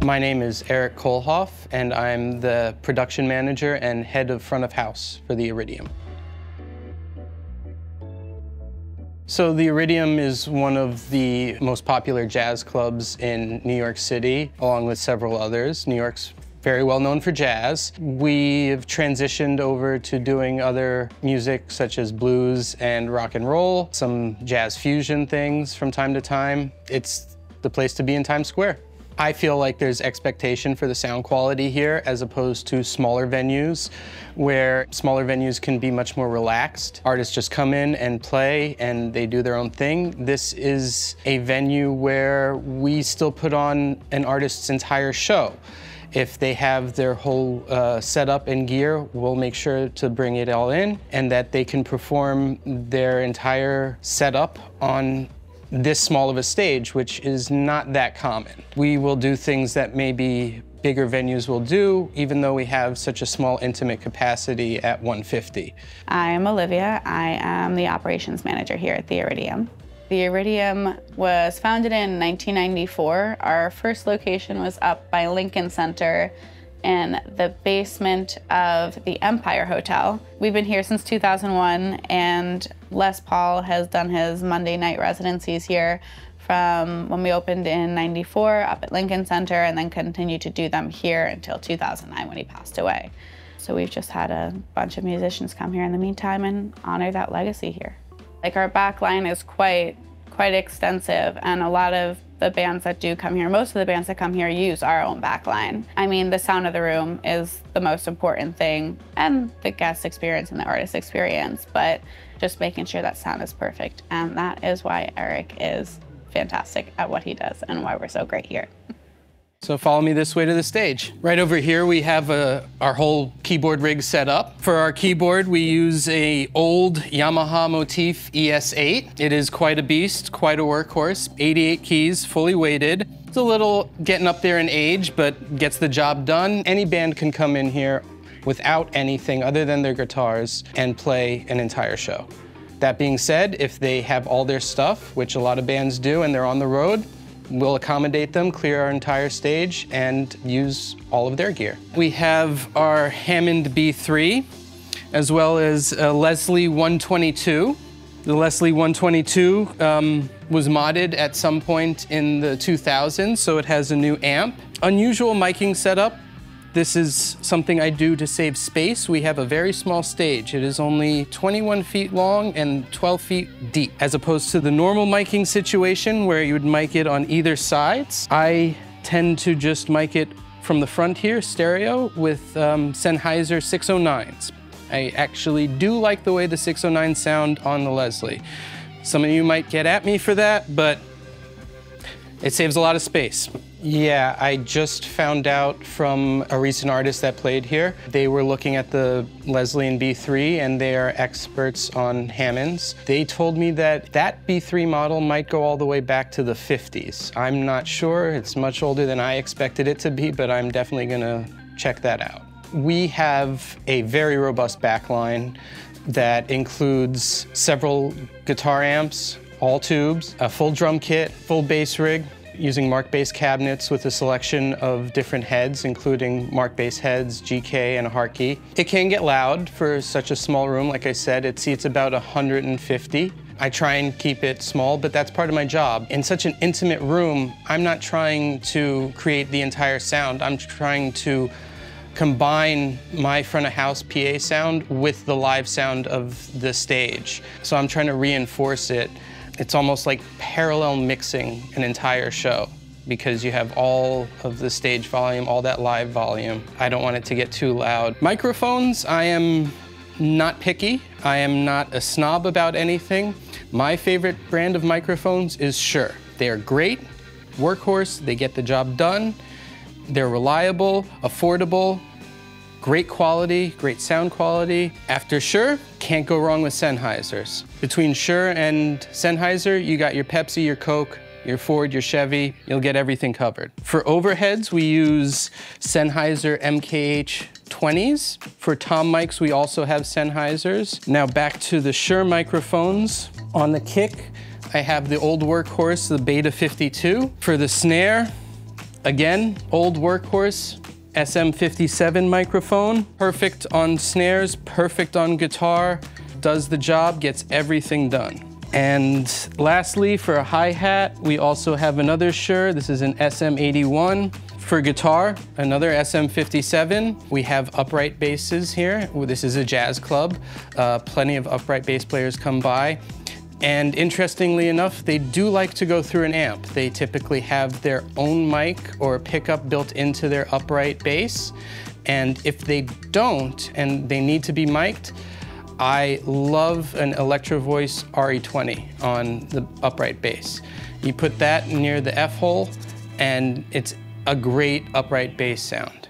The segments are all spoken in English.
My name is Eric Kohlhoff, and I'm the production manager and head of front of house for the Iridium. So the Iridium is one of the most popular jazz clubs in New York City, along with several others. New York's very well known for jazz. We have transitioned over to doing other music such as blues and rock and roll, some jazz fusion things from time to time. It's the place to be in Times Square. I feel like there's expectation for the sound quality here as opposed to smaller venues, where smaller venues can be much more relaxed. Artists just come in and play and they do their own thing. This is a venue where we still put on an artist's entire show. If they have their whole setup and gear, we'll make sure to bring it all in and that they can perform their entire setup on this small of a stage, which is not that common. We will do things that maybe bigger venues will do, even though we have such a small intimate capacity at 150. I'm Olivia. I am the operations manager here at the Iridium. The Iridium was founded in 1994. Our first location was up by Lincoln Center in the basement of the Empire Hotel. We've been here since 2001, and Les Paul has done his Monday night residencies here from when we opened in '94 up at Lincoln Center, and then continued to do them here until 2009 when he passed away. So we've just had a bunch of musicians come here in the meantime and honor that legacy here. Like, our back line is quite extensive, and a lot of the bands that do come here, most of the bands that come here use our own back line. I mean, the sound of the room is the most important thing, and the guest experience and the artist experience, but just making sure that sound is perfect. And that is why Eric is fantastic at what he does and why we're so great here. So follow me this way to the stage. Right over here we have our whole keyboard rig set up. For our keyboard we use a old Yamaha Motif ES8. It is quite a beast, quite a workhorse. 88 keys, fully weighted. It's a little getting up there in age, but gets the job done. Any band can come in here without anything other than their guitars and play an entire show. That being said, if they have all their stuff, which a lot of bands do, and they're on the road, we'll accommodate them, clear our entire stage, and use all of their gear. We have our Hammond B3, as well as a Leslie 122. The Leslie 122 was modded at some point in the 2000s, so it has a new amp. Unusual miking setup. This is something I do to save space. We have a very small stage. It is only 21 feet long and 12 feet deep, as opposed to the normal miking situation where you would mic it on either sides. I tend to just mic it from the front here, stereo, with Sennheiser 609s. I actually do like the way the 609s sound on the Leslie. Some of you might get at me for that, but it saves a lot of space. Yeah, I just found out from a recent artist that played here. They were looking at the Leslie and B3, and they are experts on Hammonds. They told me that that B3 model might go all the way back to the 50s. I'm not sure. It's much older than I expected it to be, but I'm definitely gonna check that out. We have a very robust backline that includes several guitar amps, all tubes, a full drum kit, full bass rig, using Mark bass cabinets with a selection of different heads, including Mark bass heads, GK, and a Hartke. It can get loud for such a small room. Like I said, it seats about 150. I try and keep it small, but that's part of my job. In such an intimate room, I'm not trying to create the entire sound. I'm trying to combine my front of house PA sound with the live sound of the stage. So I'm trying to reinforce it. It's almost like parallel mixing an entire show because you have all of the stage volume, all that live volume. I don't want it to get too loud. Microphones, I am not picky. I am not a snob about anything. My favorite brand of microphones is Shure. They are great, workhorse, they get the job done. They're reliable, affordable, great quality, great sound quality. After Shure, can't go wrong with Sennheisers. Between Shure and Sennheiser, you got your Pepsi, your Coke, your Ford, your Chevy, you'll get everything covered. For overheads, we use Sennheiser MKH 20s. For tom mics, we also have Sennheisers. Now back to the Shure microphones. On the kick, I have the old workhorse, the Beta 52. For the snare, Again, old workhorse, SM57 microphone. Perfect on snares, perfect on guitar, does the job, gets everything done. And lastly, for a hi-hat, we also have another Shure. This is an SM81. For guitar, another SM57. We have upright basses here. This is a jazz club. Plenty of upright bass players come by. And interestingly enough, they do like to go through an amp. They typically have their own mic or pickup built into their upright bass. And if they don't, and they need to be mic'd, I love an Electro Voice RE20 on the upright bass. You put that near the F hole, and it's a great upright bass sound.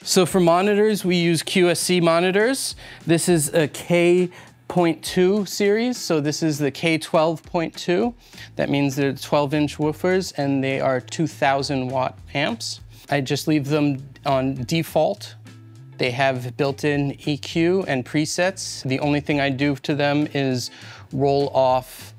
So for monitors, we use QSC monitors. This is a K.2 series, so this is the K12.2. That means they're 12-inch woofers, and they are 2,000 watt amps. I just leave them on default. They have built-in EQ and presets. The only thing I do to them is roll off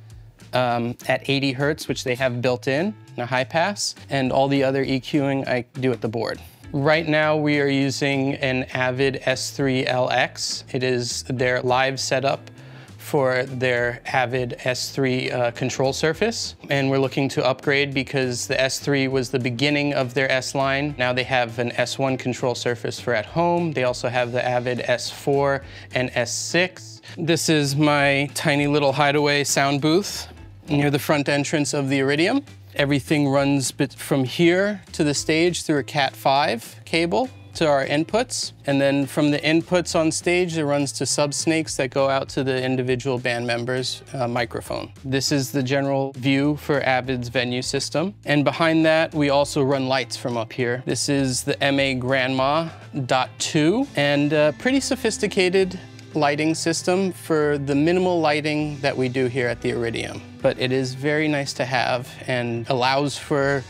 at 80 hertz, which they have built in a high pass, and all the other EQing I do at the board. Right now we are using an Avid S3LX. It is their live setup for their Avid S3 control surface. And we're looking to upgrade because the S3 was the beginning of their S line. Now they have an S1 control surface for at home. They also have the Avid S4 and S6. This is my tiny little hideaway sound booth near the front entrance of the Iridium. Everything runs from here to the stage through a Cat5 cable to our inputs. And then from the inputs on stage, it runs to sub-snakes that go out to the individual band members' microphone. This is the general view for Avid's venue system. And behind that, we also run lights from up here. This is the MA Grandma .2, and pretty sophisticated lighting system for the minimal lighting that we do here at the Iridium. But it is very nice to have and allows for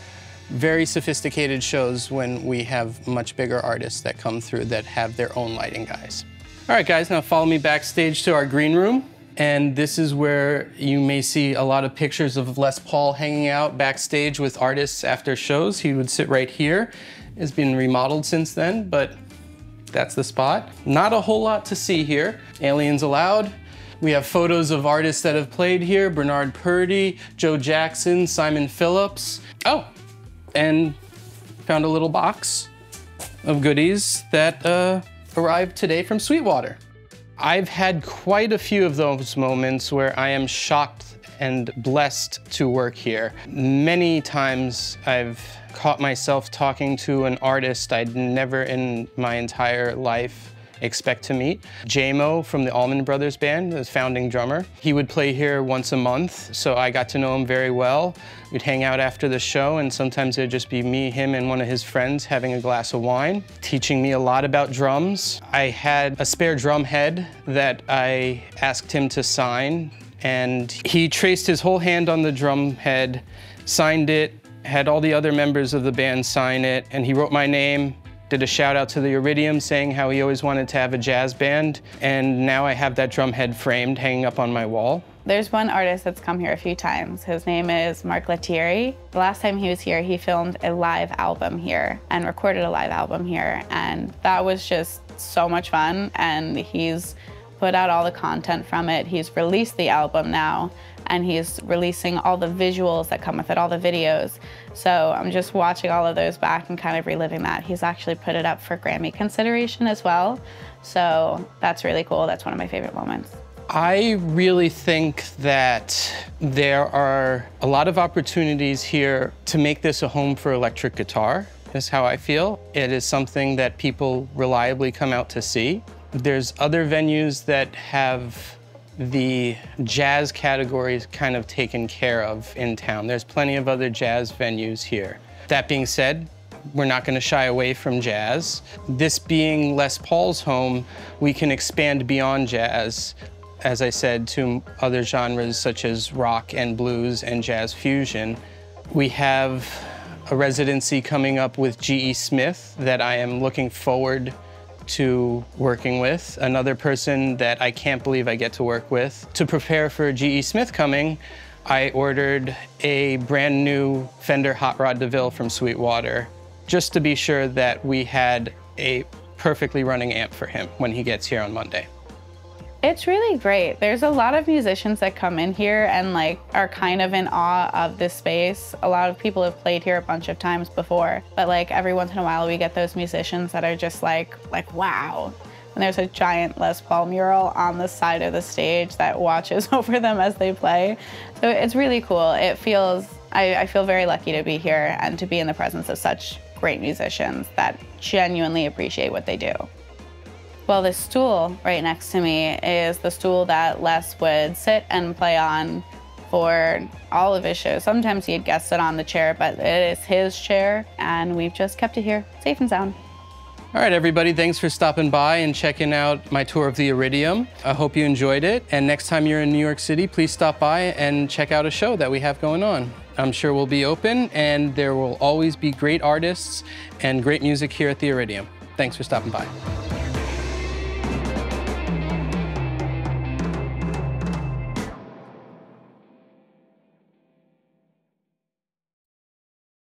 very sophisticated shows when we have much bigger artists that come through that have their own lighting guys. All right, guys, now follow me backstage to our green room. And this is where you may see a lot of pictures of Les Paul hanging out backstage with artists after shows. He would sit right here. It's been remodeled since then, but that's the spot. Not a whole lot to see here. Aliens allowed. We have photos of artists that have played here. Bernard Purdie, Joe Jackson, Simon Phillips. Oh, and found a little box of goodies that arrived today from Sweetwater. I've had quite a few of those moments where I am shocked and blessed to work here. Many times I've caught myself talking to an artist I'd never in my entire life expect to meet. J-Mo from the Allman Brothers Band, the founding drummer. He would play here once a month, so I got to know him very well. We'd hang out after the show, and sometimes it'd just be me, him, and one of his friends having a glass of wine, teaching me a lot about drums. I had a spare drum head that I asked him to sign, and he traced his whole hand on the drum head, signed it, had all the other members of the band sign it, and he wrote my name, did a shout out to the Iridium saying how he always wanted to have a jazz band, and now I have that drum head framed hanging up on my wall. There's one artist that's come here a few times. His name is Mark Lettieri. The last time he was here, he filmed a live album here and recorded a live album here, and that was just so much fun, and he's put out all the content from it. He's released the album now, and he's releasing all the visuals that come with it, all the videos. So I'm just watching all of those back and kind of reliving that. He's actually put it up for Grammy consideration as well. So that's really cool. That's one of my favorite moments. I really think that there are a lot of opportunities here to make this a home for electric guitar, is how I feel. It is something that people reliably come out to see. There's other venues that have the jazz categories kind of taken care of in town. There's plenty of other jazz venues here. That being said, we're not going to shy away from jazz. This being Les Paul's home, we can expand beyond jazz, as I said, to other genres such as rock and blues and jazz fusion. We have a residency coming up with G.E. Smith that I am looking forward to working with, another person that I can't believe I get to work with. To prepare for G.E. Smith coming, I ordered a brand new Fender Hot Rod DeVille from Sweetwater, just to be sure that we had a perfectly running amp for him when he gets here on Monday. It's really great. There's a lot of musicians that come in here and like are kind of in awe of this space. A lot of people have played here a bunch of times before, but like every once in a while we get those musicians that are just like wow. And there's a giant Les Paul mural on the side of the stage that watches over them as they play. So it's really cool. It feels, I feel very lucky to be here and to be in the presence of such great musicians that genuinely appreciate what they do. Well, this stool right next to me is the stool that Les would sit and play on for all of his shows. Sometimes he'd guest sit on the chair, but it is his chair, and we've just kept it here, safe and sound. All right, everybody, thanks for stopping by and checking out my tour of the Iridium. I hope you enjoyed it, and next time you're in New York City, please stop by and check out a show that we have going on. I'm sure we'll be open, and there will always be great artists and great music here at the Iridium. Thanks for stopping by.